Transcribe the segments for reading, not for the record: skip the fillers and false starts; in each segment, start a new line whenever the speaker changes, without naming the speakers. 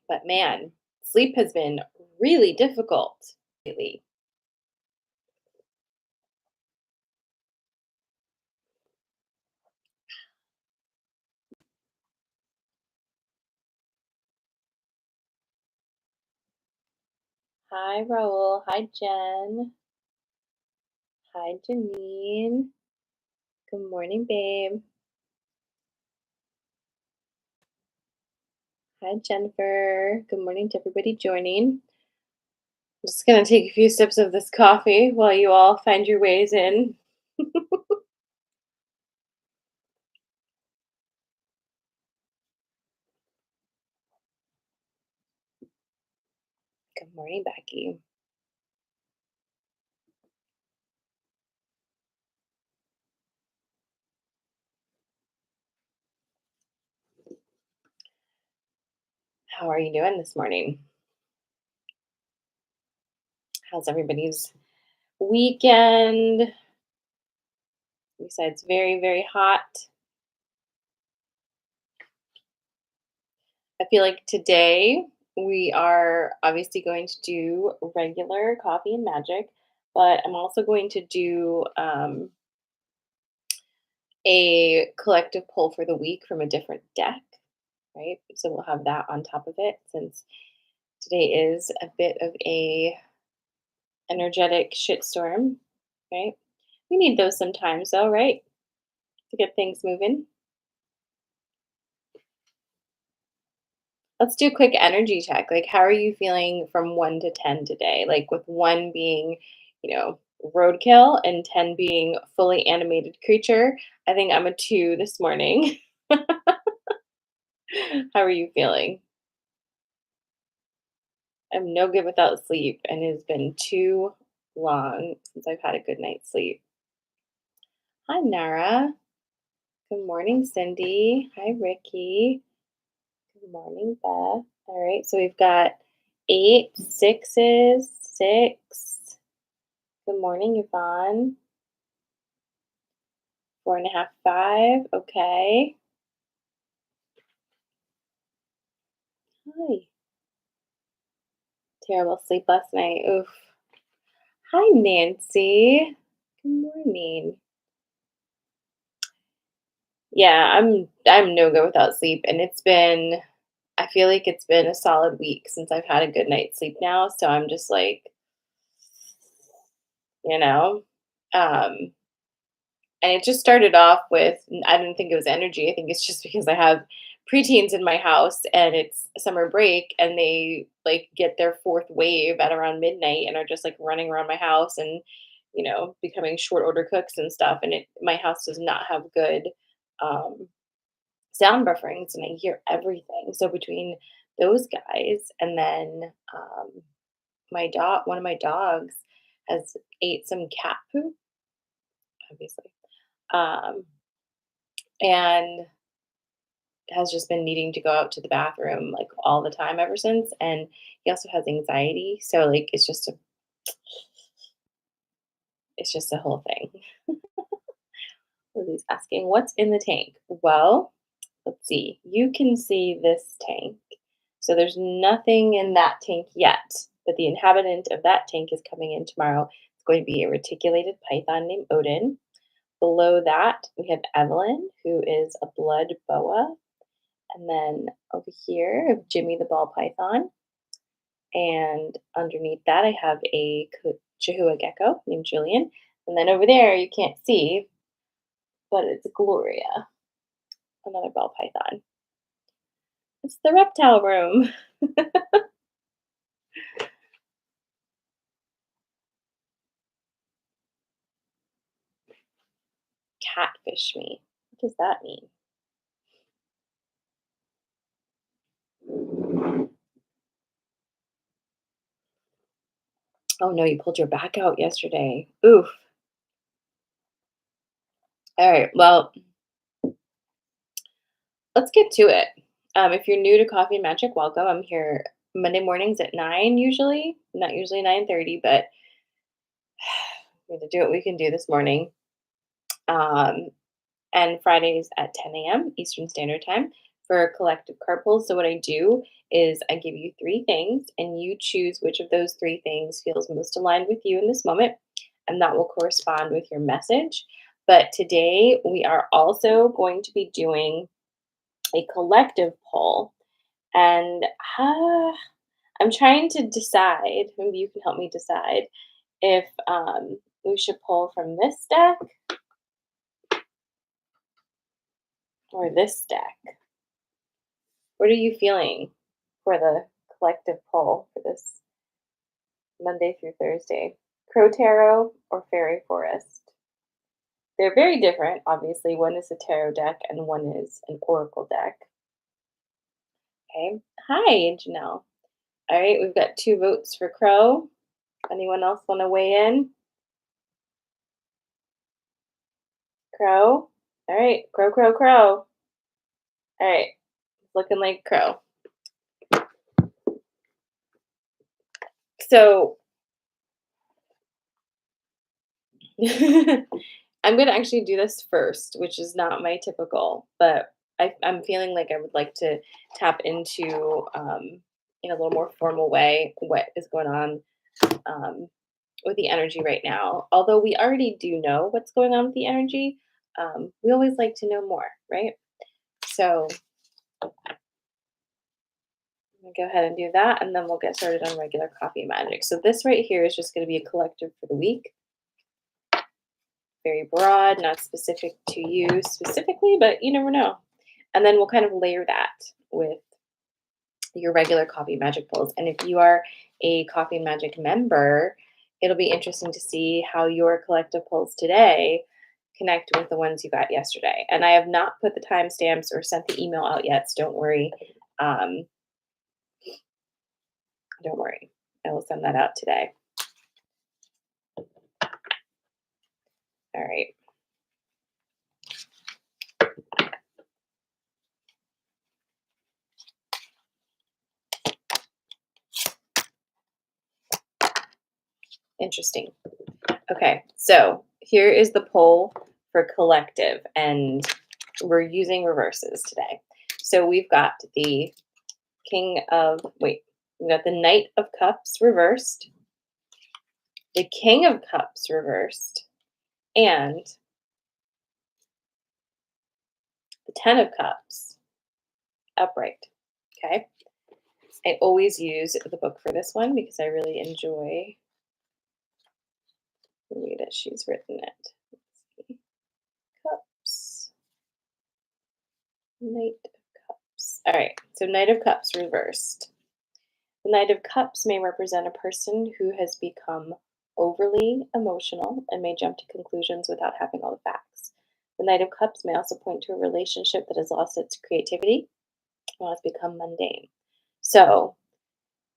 But man, sleep has been really difficult lately. Hi, Raul. Hi, Jen. Hi, Janine. Good morning, babe. Hi, Jennifer. Good morning to everybody joining. I'm just going to take a few sips of this coffee while you all find your ways in. Good morning, Becky. How are you doing this morning? How's everybody's weekend? Besides very, very hot. I feel like today we are obviously going to do regular coffee and magic, but I'm also going to do a collective pull for the week from a different deck, right? So we'll have that on top of it since today is a bit of a energetic shitstorm, right? We need those sometimes, though, right? To get things moving. Let's do a quick energy check. Like, how are you feeling from 1 to 10 today? Like, with one being, roadkill and 10 being fully animated creature. I think I'm a two this morning. How are you feeling? I'm no good without sleep, and it has been too long since I've had a good night's sleep. Hi, Nara. Good morning, Cindy. Hi, Ricky. Good morning, Beth. All right, so we've got eight sixes, six. Good morning, Yvonne. 4.5, five. Okay. Hi. Terrible sleep last night. Oof. Hi, Nancy. Good morning. Yeah, I'm no good without sleep, and I feel like it's been a solid week since I've had a good night's sleep now. So I'm just like, you know, um, and it just started off with I didn't think it was energy. I think it's just because I have preteens in my house and it's summer break and they like get their fourth wave at around midnight and are just like running around my house and becoming short order cooks and stuff. And my house does not have good um, sound bufferings and I hear everything. So between those guys and then my dog, one of my dogs has ate some cat poop, obviously. Um, and has just been needing to go out to the bathroom like all the time ever since. And he also has anxiety. So like it's just a whole thing. Lily's asking, what's in the tank? Well, let's see. You can see this tank. So there's nothing in that tank yet, but the inhabitant of that tank is coming in tomorrow. It's going to be a reticulated python named Odin. Below that, we have Evelyn, who is a blood boa. And then over here, Jimmy the ball python. And underneath that, I have a Chihuahua gecko named Julian. And then over there, you can't see, but it's Gloria, another ball python. It's the reptile room. Catfish me. What does that mean? Oh no, you pulled your back out yesterday. Oof. All right. Well, let's get to it. If you're new to Coffee and Magic, welcome. I'm here Monday mornings at 9 usually. Not usually 9:30, but we're gonna do what we can do this morning. Um, and Fridays at 10 a.m. Eastern Standard Time for collective carpools. So what I do is I give you three things, and you choose which of those three things feels most aligned with you in this moment, and that will correspond with your message. But today, we are also going to be doing a collective poll, and I'm trying to decide, maybe you can help me decide, if we should pull from this deck or this deck. What are you feeling for the collective poll for this Monday through Thursday? Crow Tarot or Fairy Forest? They're very different, obviously. One is a tarot deck and one is an oracle deck. Okay. Hi, Janelle. All right, we've got 2 votes for Crow. Anyone else want to weigh in? Crow? All right, Crow, Crow, Crow. All right, looking like Crow. So I'm going to actually do this first, which is not my typical, but I'm feeling like I would like to tap into, in a little more formal way, what is going on with the energy right now. Although we already do know what's going on with the energy, we always like to know more, right? So I'm going to go ahead and do that, and then we'll get started on regular coffee magic. So this right here is just going to be a collective for the week. Very broad, not specific to you specifically, but you never know. And then we'll kind of layer that with your regular Coffee Magic pulls. And if you are a Coffee Magic member, it'll be interesting to see how your collective pulls today connect with the ones you got yesterday. And I have not put the timestamps or sent the email out yet, so don't worry. Don't worry. I will send that out today. All right. Interesting. Okay, so here is the poll for collective, and we're using reverses today. So we've got the we've got the Knight of Cups reversed, the King of Cups reversed, and the Ten of Cups upright. Okay, I always use the book for this one because I really enjoy the way that she's written it. Let's see. Cups, Knight of Cups. All right, so Knight of Cups reversed. The Knight of Cups may represent a person who has become overly emotional and may jump to conclusions without having all the facts. The Knight of Cups may also point to a relationship that has lost its creativity and has become mundane. So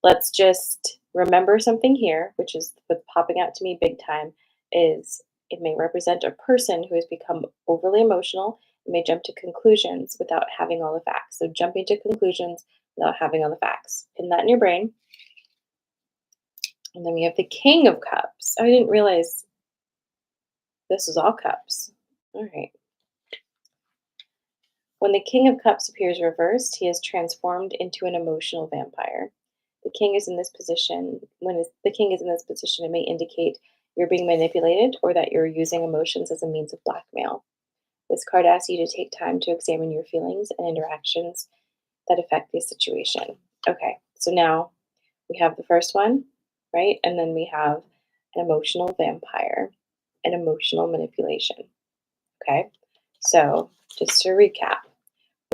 let's just remember something here, which is what's popping out to me big time, is it may represent a person who has become overly emotional and may jump to conclusions without having all the facts. So jumping to conclusions without having all the facts. Pin that in your brain. And then we have the King of Cups. Oh, I didn't realize this was all cups. All right. When the King of Cups appears reversed, he is transformed into an emotional vampire. The king is in this position. The king is in this position, it may indicate you're being manipulated or that you're using emotions as a means of blackmail. This card asks you to take time to examine your feelings and interactions that affect the situation. Okay, so now we have the first one, right? And then we have an emotional vampire and emotional manipulation. Okay, so just to recap,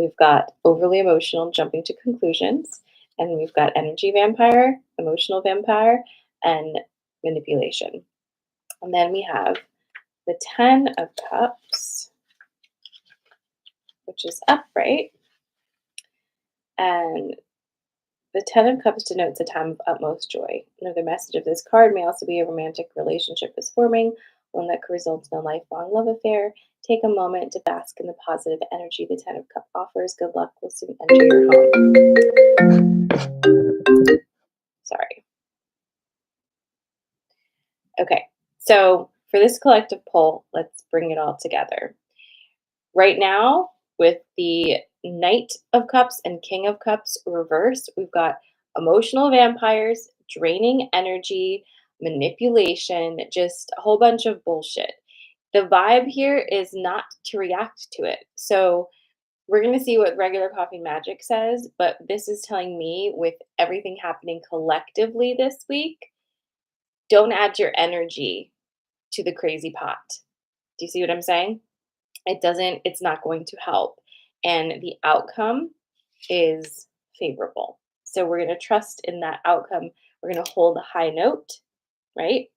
we've got overly emotional, jumping to conclusions, and we've got energy vampire, emotional vampire, and manipulation. And then we have the Ten of Cups, which is upright, and the Ten of Cups denotes a time of utmost joy. Another message of this card may also be a romantic relationship is forming, one that could result in a lifelong love affair. Take a moment to bask in the positive energy the Ten of Cups offers. Good luck will soon enter your home. Sorry. Okay, so for this collective poll, let's bring it all together. Right now, with the Knight of Cups and King of Cups reversed. We've got emotional vampires, draining energy, manipulation, just a whole bunch of bullshit. The vibe here is not to react to it. So we're going to see what regular coffee magic says, but this is telling me with everything happening collectively this week, don't add your energy to the crazy pot. Do you see what I'm saying? It's not going to help. And the outcome is favorable. So we're going to trust in that outcome. We're going to hold a high note, right?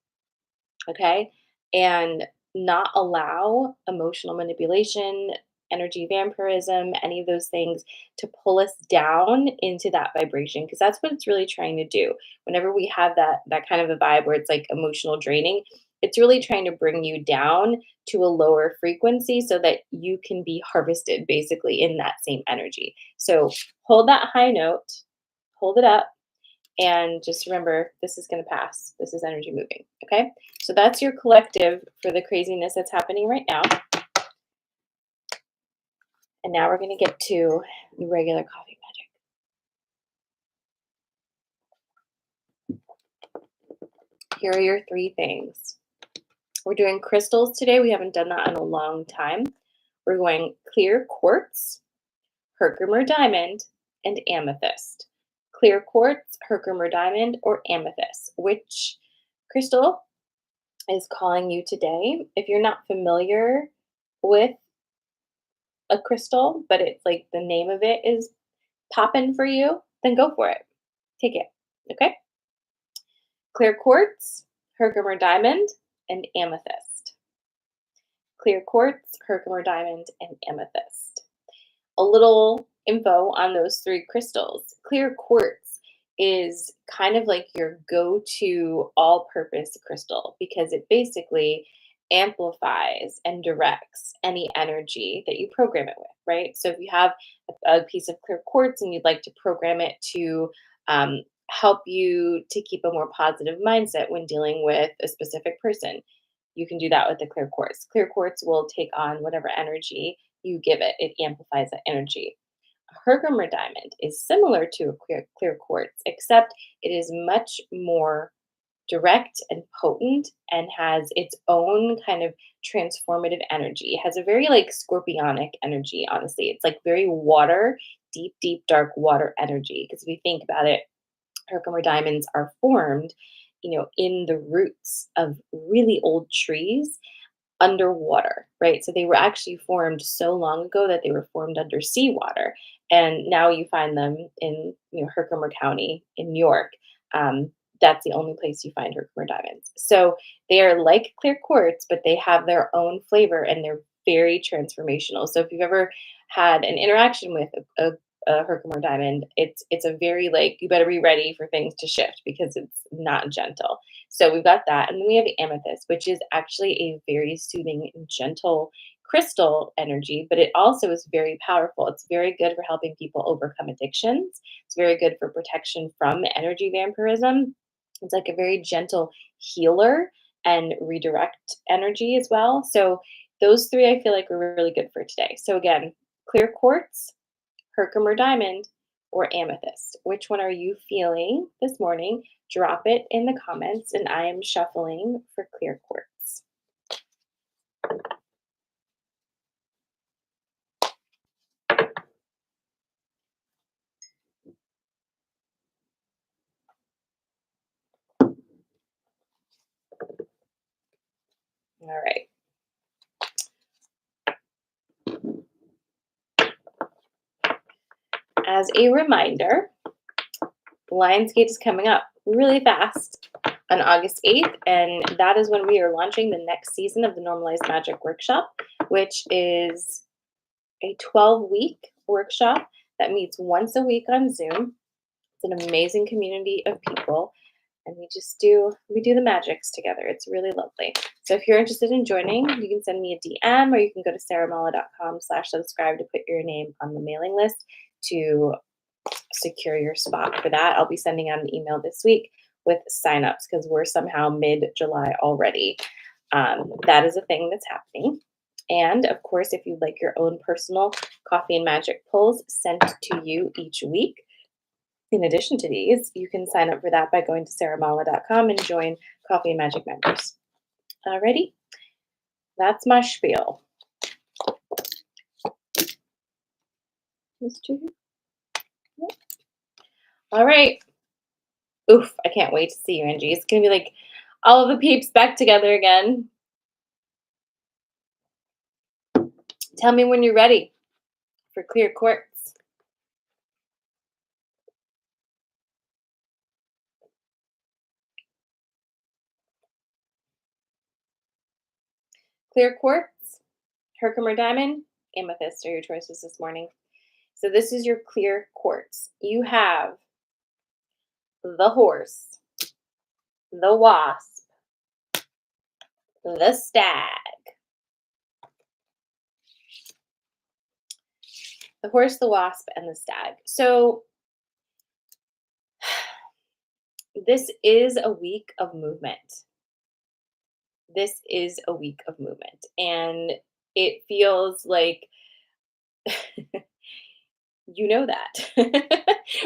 Okay. And not allow emotional manipulation, energy vampirism, any of those things to pull us down into that vibration because that's what it's really trying to do. Whenever we have that kind of a vibe where it's like emotional draining, it's really trying to bring you down to a lower frequency so that you can be harvested basically in that same energy. So hold that high note, hold it up, and just remember, this is going to pass. This is energy moving. Okay. So that's your collective for the craziness that's happening right now. And now we're going to get to the regular coffee magic. Here are your three things. We're doing crystals today. We haven't done that in a long time. We're going clear quartz, Herkimer diamond, and amethyst. Clear quartz, Herkimer diamond, or amethyst. Which crystal is calling you today? If you're not familiar with a crystal, but it's like the name of it is popping for you, then go for it. Take it. Okay? Clear quartz, Herkimer diamond, and amethyst. Clear quartz, Herkimer diamond, and amethyst. A little info on those three crystals. Clear quartz is kind of like your go-to all-purpose crystal because it basically amplifies and directs any energy that you program it with, right? So if you have a piece of clear quartz and you'd like to program it to help you to keep a more positive mindset when dealing with a specific person, you can do that with the clear quartz. Clear quartz will take on whatever energy you give it. It amplifies that energy. A Herkimer diamond is similar to a clear quartz, except it is much more direct and potent and has its own kind of transformative energy. It has a very like scorpionic energy, honestly. It's like very water, deep, deep, dark water energy. Because if you think about it, Herkimer diamonds are formed, in the roots of really old trees underwater, right? So they were actually formed so long ago that they were formed under seawater, and now you find them in Herkimer County in New York. That's the only place you find Herkimer diamonds. So they are like clear quartz, but they have their own flavor and they're very transformational. So if you've ever had an interaction with a Herkimer diamond, it's a very like you better be ready for things to shift because it's not gentle. So we've got that. And then we have amethyst, which is actually a very soothing and gentle crystal energy, but it also is very powerful. It's very good for helping people overcome addictions. It's very good for protection from energy vampirism. It's like a very gentle healer and redirect energy as well. So those three I feel like are really good for today. So again, clear quartz, Herkimer diamond, or amethyst. Which one are you feeling this morning? Drop it in the comments, and I am shuffling for clear quartz. All right. As a reminder, Lionsgate is coming up really fast on August 8th, and that is when we are launching the next season of the Normalized Magic Workshop, which is a 12-week workshop that meets once a week on Zoom. It's an amazing community of people, and we do the magics together. It's really lovely. So if you're interested in joining, you can send me a DM or you can go to sarahmala.com/subscribe to put your name on the mailing list to secure your spot for that. I'll be sending out an email this week with signups because we're somehow mid-July already. That is a thing that's happening. And of course, if you'd like your own personal Coffee and Magic pulls sent to you each week, in addition to these, you can sign up for that by going to sarahmala.com and join Coffee and Magic members. Alrighty, that's my spiel. Yep. All right. Oof, I can't wait to see you, Angie. It's gonna be like all of the peeps back together again. Tell me when you're ready for clear quartz. Clear quartz, Herkimer diamond, amethyst are your choices this morning. So this is your clear quartz. You have the horse, the wasp, the stag. The horse, the wasp, and the stag. So this is a week of movement. This is a week of movement. And it feels like you know that.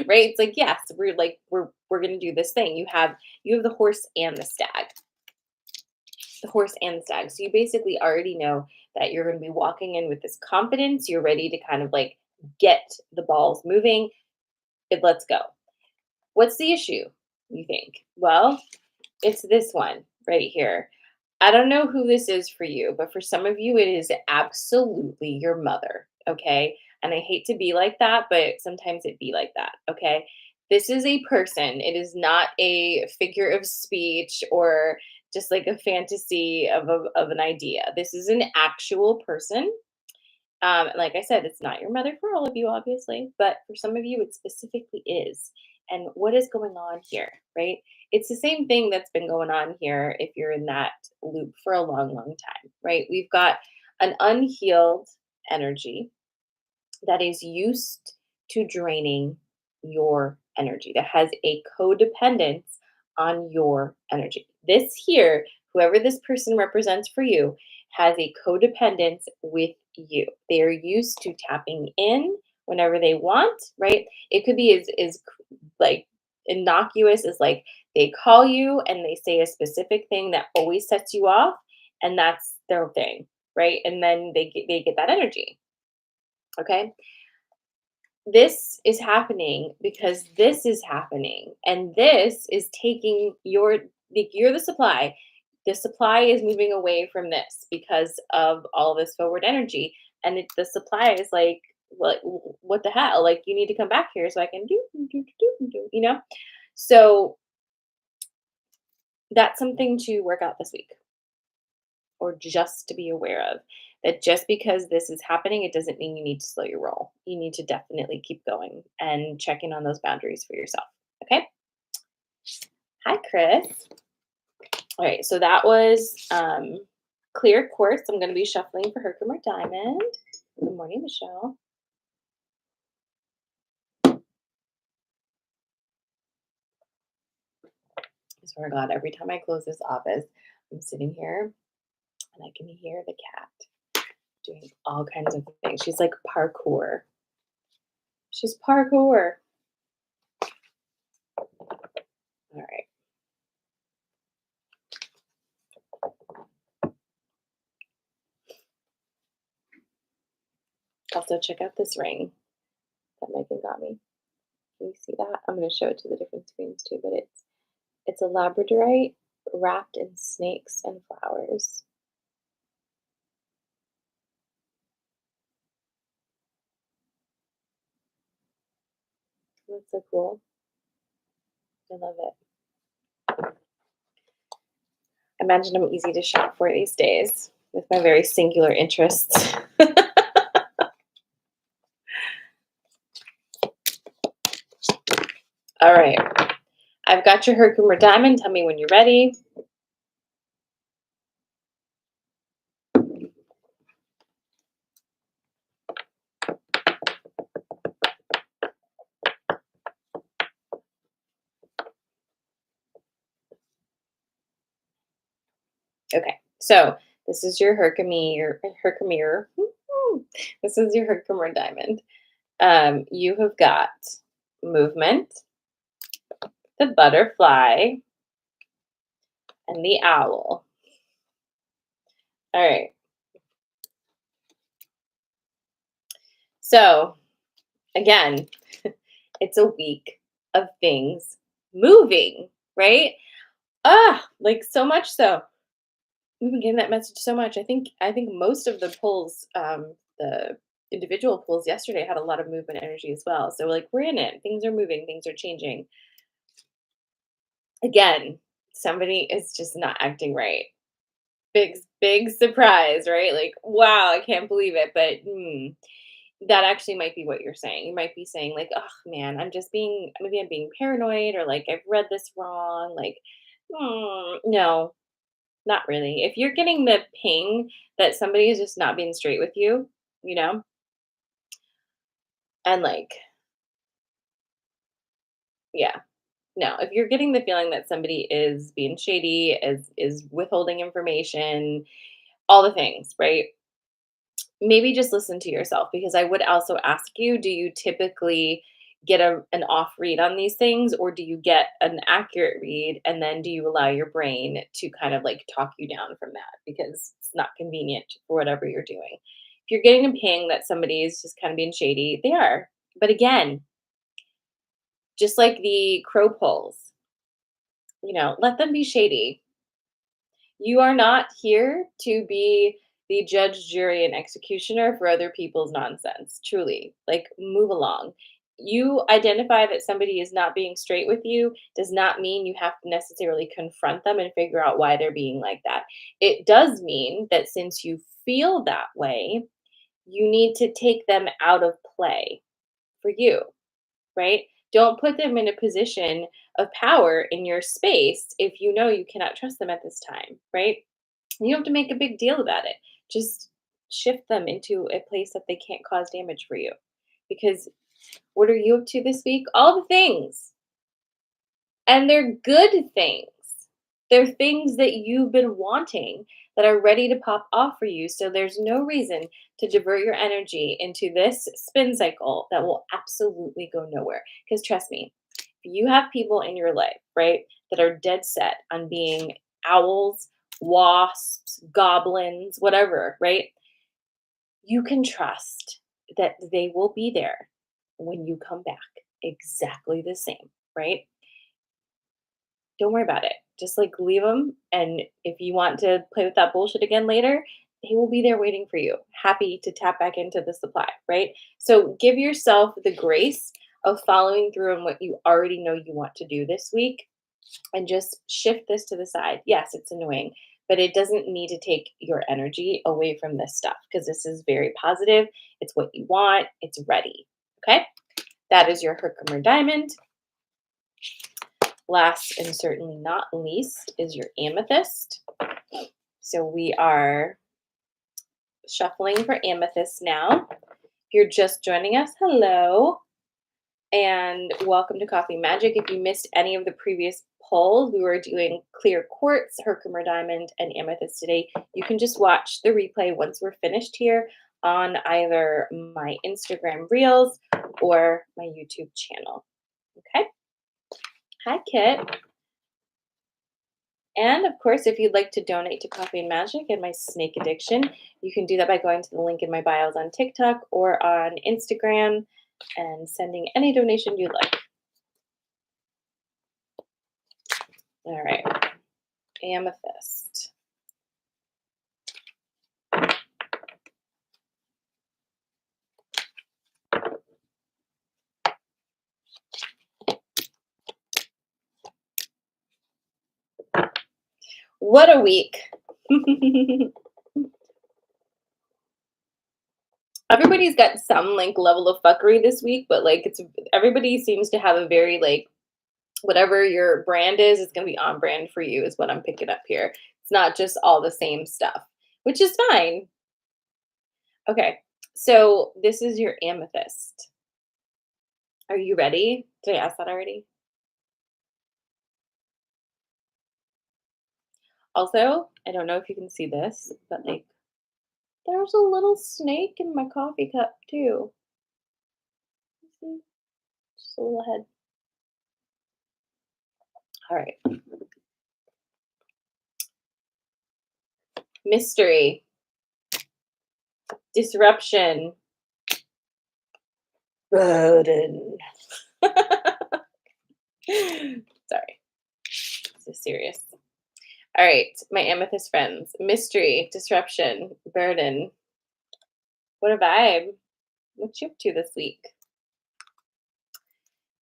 Right? It's like, yes, we're gonna do this thing. You have the horse and the stag. The horse and the stag. So you basically already know that you're gonna be walking in with this confidence. You're ready to kind of like get the balls moving. Let's go. What's the issue, you think? Well, it's this one right here. I don't know who this is for you, but for some of you, it is absolutely your mother. Okay. And I hate to be like that, but sometimes it be like that. Okay. This is a person. It is not a figure of speech or just like a fantasy of an idea. This is an actual person. Like I said, it's not your mother for all of you, obviously, but for some of you, it specifically is. And what is going on here, right? It's the same thing that's been going on here if you're in that loop for a long, long time, right? We've got an unhealed energy that is used to draining your energy, that has a codependence on your energy. This here, whoever this person represents for you, has a codependence with you. They are used to tapping in whenever they want, right? It could be as like innocuous as like they call you and they say a specific thing that always sets you off, and that's their thing, right? And then they get that energy. Okay, this is happening because this is happening, and this is taking you're the supply is moving away from this because of all this forward energy, and the supply is like, what the hell, like, you need to come back here so I can do. So that's something to work out this week, or just to be aware of, that just because this is happening, it doesn't mean you need to slow your roll. You need to definitely keep going and check in on those boundaries for yourself. Okay. Hi, Chris. All right. So that was clear quartz. I'm going to be shuffling for Herkimer Diamond. Good morning, Michelle. I swear to God, every time I close this office, I'm sitting here and I can hear the cat doing all kinds of things. She's like parkour. She's parkour. All right. Also, check out this ring that Megan got me. Can you see that? I'm going to show it to the different screens too, but it's a labradorite wrapped in snakes and flowers. That's so cool. I love it. I imagine I'm easy to shop for these days with my very singular interests. All right. I've got your Herkimer Diamond. Tell me when you're ready. Okay. So This is your Herkimer. This is your Herkimer diamond. You have got movement, the butterfly, and the owl. All right. So, again, it's a week of things moving, right? Like so much so. We've been getting that message so much. I think most of the polls, the individual polls yesterday had a lot of movement energy as well. So like we're in it. Things are moving, things are changing. Again, somebody is just not acting right. Big surprise, right? Like, wow, I can't believe it. But that actually might be what you're saying. You might be saying, like, oh man, maybe I'm being paranoid, or like I've read this wrong. Like, no, not really. If you're getting the ping that somebody is just not being straight with you, you know, and like, yeah, no, if you're getting the feeling that somebody is being shady, is withholding information, all the things, right? Maybe just listen to yourself, because I would also ask you, do you typically get an off read on these things, or do you get an accurate read and then do you allow your brain to kind of like talk you down from that because it's not convenient for whatever you're doing? If you're getting a ping that somebody is just kind of being shady, they are. But again, just like the crow polls, let them be shady. You are not here to be the judge, jury, and executioner for other people's nonsense. Truly, like, move along. You identify that somebody is not being straight with you does not mean you have to necessarily confront them and figure out why they're being like that. It does mean that since you feel that way, you need to take them out of play for you, right? Don't put them in a position of power in your space if you know you cannot trust them at this time, right? You don't have to make a big deal about it. Just shift them into a place that they can't cause damage for you. Because what are you up to this week? All the things. And they're good things. They're things that you've been wanting that are ready to pop off for you. So there's no reason to divert your energy into this spin cycle that will absolutely go nowhere. Because trust me, if you have people in your life, right, that are dead set on being owls, wasps, goblins, whatever, right, you can trust that they will be there when you come back exactly the same, right? Don't worry about it. Just like leave them. And if you want to play with that bullshit again later, they will be there waiting for you, happy to tap back into the supply, right? So give yourself the grace of following through on what you already know you want to do this week, and just shift this to the side. Yes, it's annoying, but it doesn't need to take your energy away from this stuff, because this is very positive. It's what you want, it's ready. Okay. That is your Herkimer diamond. Last and certainly not least is your amethyst. So we are shuffling for amethyst now. If you're just joining us, hello, and welcome to Coffee Magic. If you missed any of the previous polls, we were doing clear quartz, Herkimer diamond, and amethyst today. You can just watch the replay once we're finished here on either my Instagram Reels or my YouTube channel. Okay. Hi, Kit. And of course, if you'd like to donate to Coffee and Magic and my snake addiction, you can do that by going to the link in my bios on TikTok or on Instagram and sending any donation you'd like. All right, amethyst. What a week. Everybody's got some like level of fuckery this week, but like everybody seems to have a very like whatever your brand is going to be on brand for you, is what I'm picking up here. It's not just all the same stuff, which is fine. Okay, so this is your amethyst. Are you ready? Did I ask that already? Also, I don't know if you can see this, but like there's a little snake in my coffee cup too. You see? Just a little head. All right. Mystery, disruption, burden. Sorry, this is serious. All right, my amethyst friends. Mystery, disruption, burden. What a vibe. What you up to this week?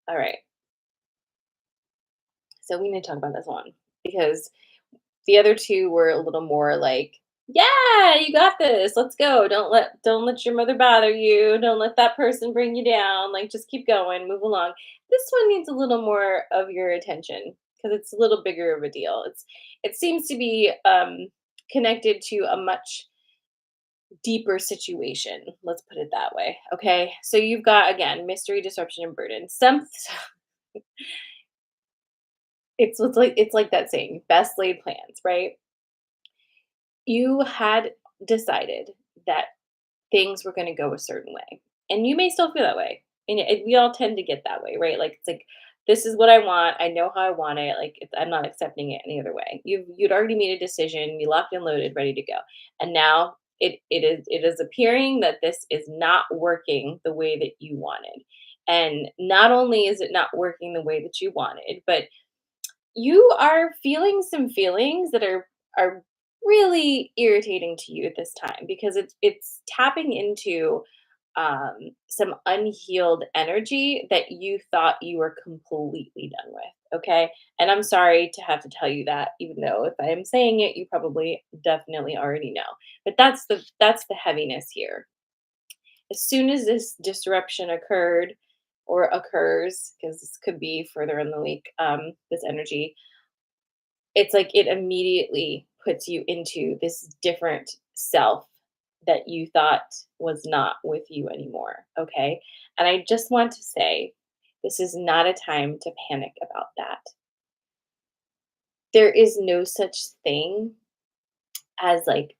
All right, so we need to talk about this one because the other two were a little more like, "Yeah, you got this. Let's go. Don't let your mother bother you. Don't let that person bring you down. Like just keep going, move along." This one needs a little more of your attention because it's a little bigger of a deal. It seems to be connected to a much deeper situation. Let's put it that way. Okay? So you've got again, mystery, disruption and burden. Some it's like that saying, best laid plans, right? You had decided that things were going to go a certain way. And you may still feel that way. And we all tend to get that way, right? Like it's like this is what I want. I know how I want it. Like I'm not accepting it any other way. You'd already made a decision. You locked and loaded, ready to go. And now it is appearing that this is not working the way that you wanted. And not only is it not working the way that you wanted, but you are feeling some feelings that are really irritating to you at this time because it's tapping into some unhealed energy that you thought you were completely done with. Okay, and I'm sorry to have to tell you that, even though if I am saying it, you probably definitely already know. But that's the heaviness here. As soon as this disruption occurred or occurs, because this could be further in the week, this energy it's like it immediately puts you into this different self that you thought was not with you anymore, okay? And I just want to say this is not a time to panic about that. There is no such thing as like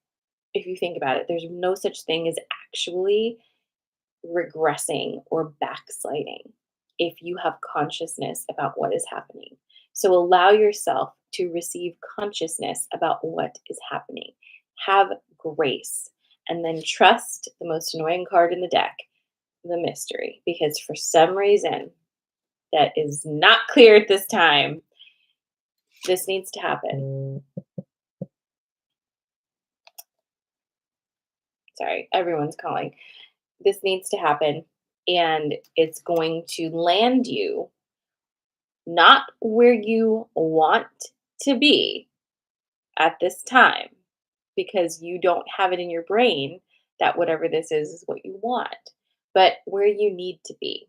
if you think about it, there's no such thing as actually regressing or backsliding if you have consciousness about what is happening. So allow yourself to receive consciousness about what is happening. Have grace and then trust the most annoying card in the deck, the mystery, because for some reason that is not clear at this time, this needs to happen. Sorry, everyone's calling. This needs to happen and it's going to land you not where you want to be at this time because you don't have it in your brain that whatever this is what you want, but where you need to be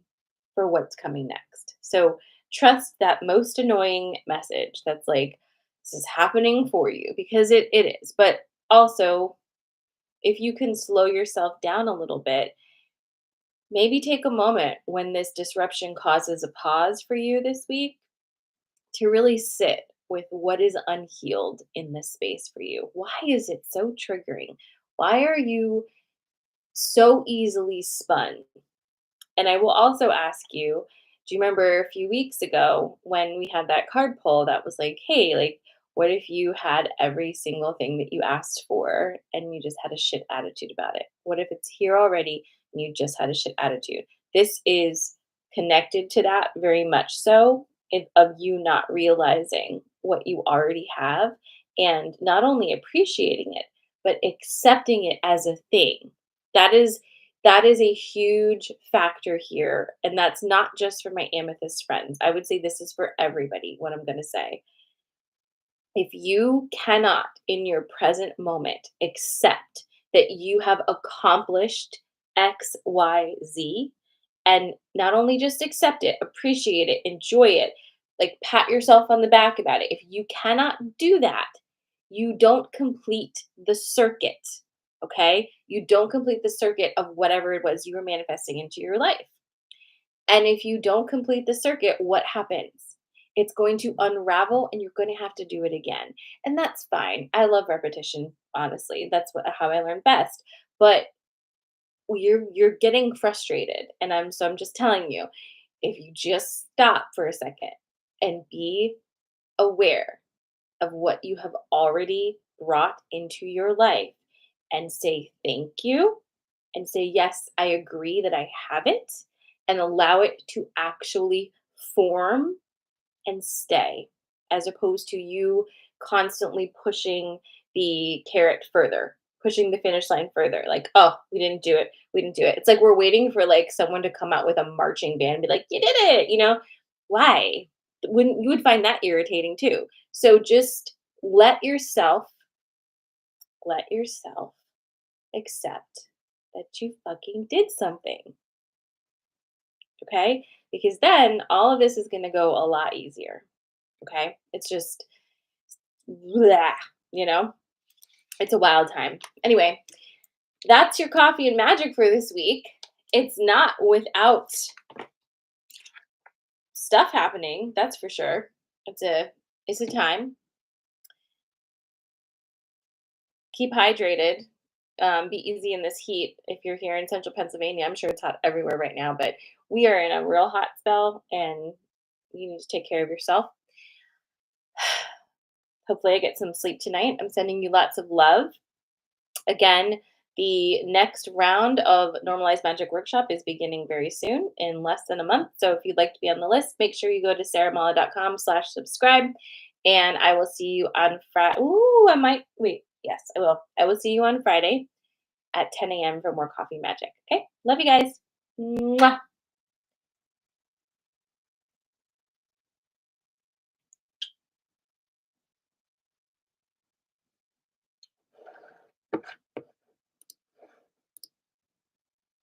for what's coming next. So trust that most annoying message that's like, this is happening for you because it is. But also, if you can slow yourself down a little bit, maybe take a moment when this disruption causes a pause for you this week to really sit with what is unhealed in this space for you. Why is it so triggering? Why are you so easily spun? And I will also ask you, do you remember a few weeks ago when we had that card pull that was like, hey, like, what if you had every single thing that you asked for and you just had a shit attitude about it? What if it's here already and you just had a shit attitude? This is connected to that very much so of you not realizing what you already have and not only appreciating it, but accepting it as a thing. That is that is a huge factor here, and that's not just for my amethyst friends. I would say this is for everybody, what I'm gonna say. If you cannot, in your present moment, accept that you have accomplished X, Y, Z, and not only just accept it, appreciate it, enjoy it, like pat yourself on the back about it. If you cannot do that, you don't complete the circuit. Okay? You don't complete the circuit of whatever it was you were manifesting into your life. And if you don't complete the circuit, what happens? It's going to unravel and you're going to have to do it again. And that's fine. I love repetition, honestly. That's how I learn best. But you're getting frustrated and I'm just telling you, if you just stop for a second and be aware of what you have already brought into your life and say thank you and say, yes, I agree that I have it, and allow it to actually form and stay, as opposed to you constantly pushing the carrot further, pushing the finish line further. Like, oh, we didn't do it. We didn't do it. It's like we're waiting for like someone to come out with a marching band and be like, you did it, Why? Wouldn't you would find that irritating too. So just let yourself, let yourself accept that you fucking did something. Okay? Because then all of this is going to go a lot easier. Okay? It's just blah, you know? It's a wild time. Anyway, that's your coffee and magic for this week. It's not without stuff happening, that's for sure. It's a time. Keep hydrated. Be easy in this heat. If you're here in central Pennsylvania, I'm sure it's hot everywhere right now, but we are in a real hot spell and you need to take care of yourself. Hopefully, I get some sleep tonight. I'm sending you lots of love. Again, the next round of Normalized Magic Workshop is beginning very soon, in less than a month. So if you'd like to be on the list, make sure you go to sarahmala.com/subscribe. And I will see you on Friday. Ooh, I might wait. Yes, I will. I will see you on Friday at 10 a.m. for more coffee magic. Okay. Love you guys. Mwah.